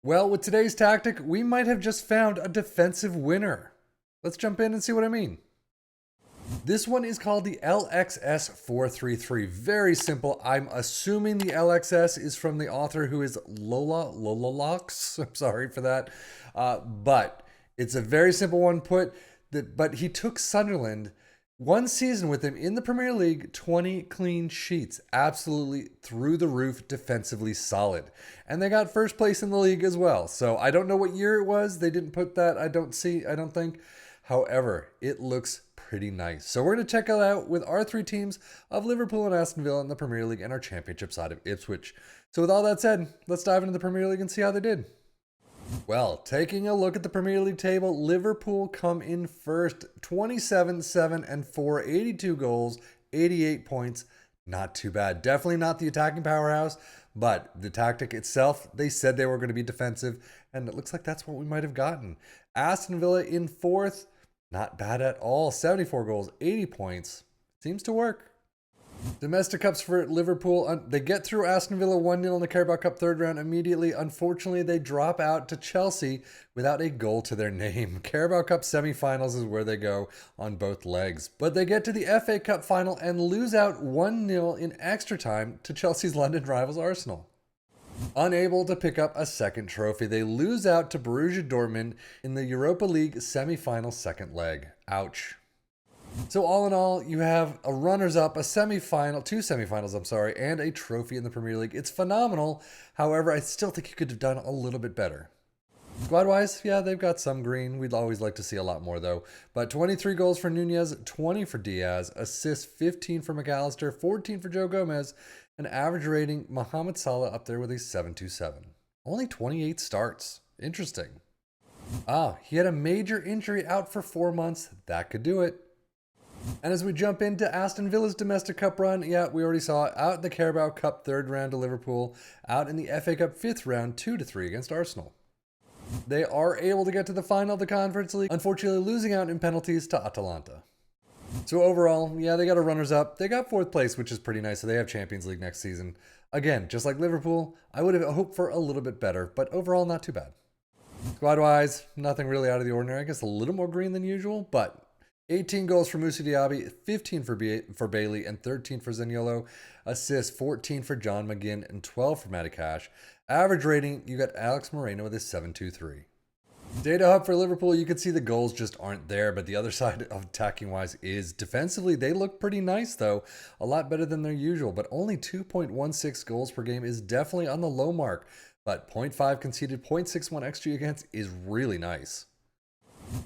Well, with today's tactic, we might have just found a defensive winner. Let's jump in and see what I mean. This one is called the LxS 433. Very simple. I'm assuming the LxS is from the author who is Lololox. I'm sorry for that. But it's a very simple one but he took Sunderland one season with him in the Premier League, 20 clean sheets. Absolutely through the roof, defensively solid. And they got first place in the league as well. So I don't know what year it was. They didn't put that, I don't think. However, it looks pretty nice. So we're going to check it out with our three teams of Liverpool and Aston Villa in the Premier League and our championship side of Ipswich. So with all that said, let's dive into the Premier League and see how they did. Well, taking a look at the Premier League table, Liverpool come in first, 27, 7, and 4, 82 goals, 88 points. Not too bad. Definitely not the attacking powerhouse, but the tactic itself, they said they were going to be defensive, and it looks like that's what we might have gotten. Aston Villa in fourth, not bad at all. 74 goals, 80 points. Seems to work. Domestic Cups for Liverpool. They get through Aston Villa 1-0 in the Carabao Cup third round immediately. Unfortunately, they drop out to Chelsea without a goal to their name. Carabao Cup semi-finals is where they go on both legs. But they get to the FA Cup final and lose out 1-0 in extra time to Chelsea's London rivals Arsenal. Unable to pick up a second trophy, they lose out to Borussia Dortmund in the Europa League semi-final second leg. Ouch. So all in all, you have a runners-up, two semifinals, and a trophy in the Premier League. It's phenomenal. However, I still think you could have done a little bit better. Squad-wise, yeah, they've got some green. We'd always like to see a lot more, though. But 23 goals for Nunez, 20 for Diaz, assists 15 for McAllister, 14 for Joe Gomez, an average rating, Mohamed Salah up there with a 7.27. Only 28 starts. Interesting. He had a major injury out for 4 months. That could do it. And as we jump into Aston Villa's domestic cup run, yeah, we already saw it. Out in the Carabao Cup third round to Liverpool, out in the FA Cup fifth round 2-3 against Arsenal. They are able to get to the final of the Conference League, unfortunately losing out in penalties to Atalanta. So overall, yeah, they got a runners-up. They got fourth place, which is pretty nice, so they have Champions League next season. Again, just like Liverpool, I would have hoped for a little bit better, but overall, not too bad. Squad-wise, nothing really out of the ordinary. I guess a little more green than usual, but 18 goals for Moussa Diaby, 15 for Bailey, and 13 for Zaniolo. Assists, 14 for John McGinn, and 12 for Matty Cash. Average rating, you got Alex Moreno with a 7.23. Data hub for Liverpool, you can see the goals just aren't there, but the other side of attacking-wise is defensively. They look pretty nice, though. A lot better than their usual, but only 2.16 goals per game is definitely on the low mark. But 0.5 conceded, 0.61 XG against is really nice.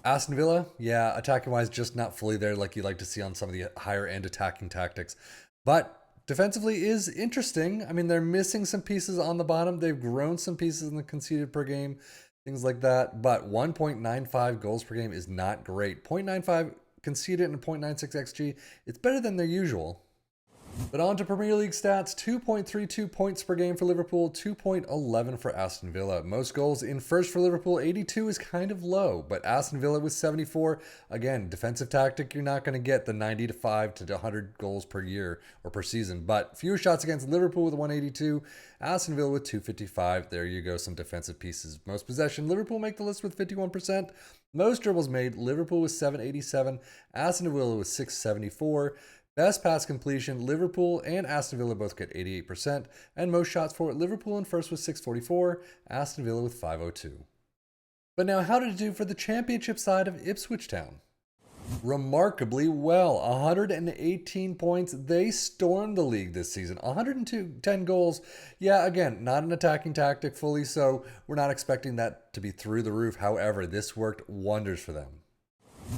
Aston Villa, yeah, attacking-wise, just not fully there like you like to see on some of the higher-end attacking tactics. But defensively is interesting. I mean, they're missing some pieces on the bottom. They've grown some pieces in the conceded per game, things like that. But 1.95 goals per game is not great. 0.95 conceded and 0.96 XG. It's better than their usual. But on to Premier League stats, 2.32 points per game for Liverpool, 2.11 for Aston Villa. Most goals in first for Liverpool, 82 is kind of low, but Aston Villa with 74. Again, defensive tactic, you're not going to get the 95 to 100 goals per year or per season, but fewer shots against Liverpool with 182, Aston Villa with 255. There you go, some defensive pieces. Most possession, Liverpool make the list with 51%. Most dribbles made, Liverpool with 787, Aston Villa with 674. Best pass completion, Liverpool and Aston Villa both get 88%, and most shots for Liverpool in first with 644, Aston Villa with 502. But now, how did it do for the championship side of Ipswich Town? Remarkably well, 118 points. They stormed the league this season. 110 goals. Yeah, again, not an attacking tactic fully, so we're not expecting that to be through the roof. However, this worked wonders for them.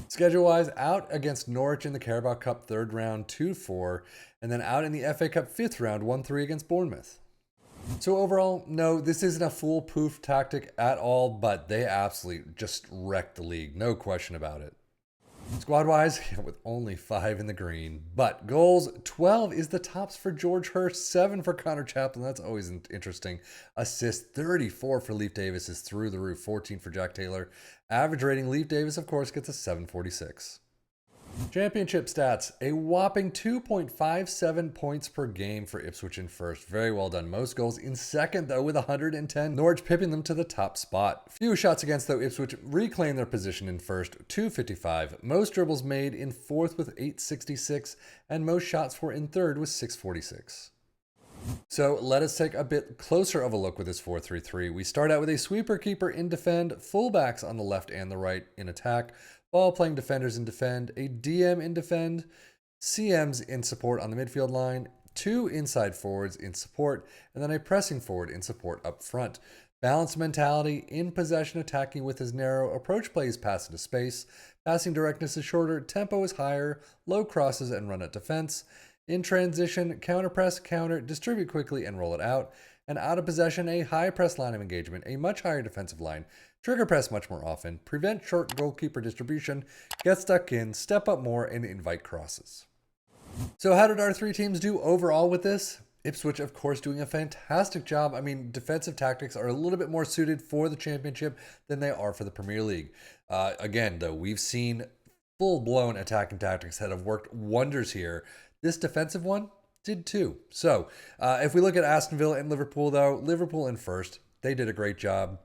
Schedule-wise, out against Norwich in the Carabao Cup third round 2-4, and then out in the FA Cup fifth round 1-3 against Bournemouth. So overall, no, this isn't a foolproof tactic at all, but they absolutely just wrecked the league, no question about it. Squad-wise, with only 5 in the green. But goals, 12 is the tops for George Hurst, 7 for Connor Chaplin. That's always interesting. Assists, 34 for Leif Davis is through the roof, 14 for Jack Taylor. Average rating, Leif Davis, of course, gets a 7.46. Championship stats, a whopping 2.57 points per game for Ipswich in first. Very well done. Most goals in second, though, with 110. Norwich pipping them to the top spot. Few shots against, though. Ipswich reclaim their position in first, 255. Most dribbles made in fourth with 866, and most shots for in third with 646. So let us take a bit closer of a look with this 4-3-3. We start out with a sweeper keeper in defend, fullbacks on the left and the right in attack, ball playing defenders in defend, a DM in defend, CMs in support on the midfield line, 2 inside forwards in support, and then a pressing forward in support up front. Balanced mentality, in possession attacking with his narrow, approach plays pass into space, passing directness is shorter, tempo is higher, low crosses and run at defense. In transition, counter press, counter, distribute quickly and roll it out. And out of possession, a high press line of engagement, a much higher defensive line, trigger press much more often, prevent short goalkeeper distribution, get stuck in, step up more, and invite crosses. So how did our three teams do overall with this? Ipswich, of course, doing a fantastic job. I mean, defensive tactics are a little bit more suited for the Championship than they are for the Premier League. Again, though, we've seen full-blown attacking tactics that have worked wonders here. This defensive one did too. So if we look at Aston Villa and Liverpool, though, Liverpool in first, they did a great job.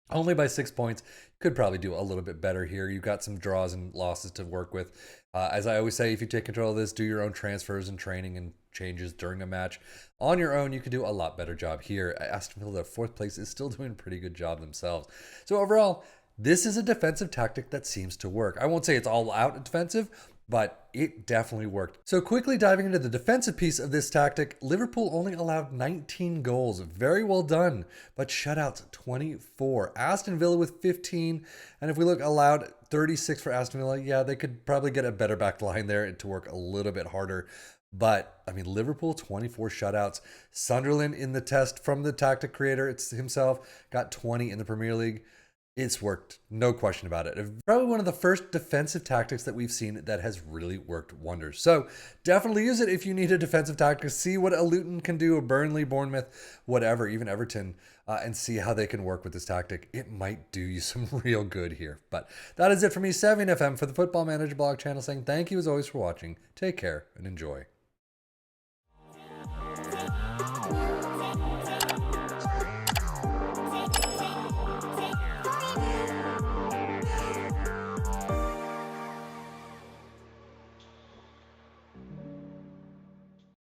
Only by 6 points. Could probably do a little bit better here. You've got some draws and losses to work with. As I always say, if you take control of this, do your own transfers and training and changes during the match. On your own, you could do a lot better job here. Aston Villa, fourth place, is still doing a pretty good job themselves. So overall, this is a defensive tactic that seems to work. I won't say it's all out defensive, but it definitely worked. So quickly diving into the defensive piece of this tactic, Liverpool only allowed 19 goals. Very well done, but shutouts 24. Aston Villa with 15, and if we look allowed 36 for Aston Villa, yeah, they could probably get a better back line there to work a little bit harder. But, I mean, Liverpool, 24 shutouts. Sunderland in the test from the tactic creator himself, got 20 in the Premier League. It's worked, no question about it. Probably one of the first defensive tactics that we've seen that has really worked wonders. So definitely use it if you need a defensive tactic. See what a Luton can do, a Burnley, Bournemouth, whatever, even Everton, and see how they can work with this tactic. It might do you some real good here. But that is it for me, 7FM, for the Football Manager blog channel, saying thank you as always for watching. Take care and enjoy.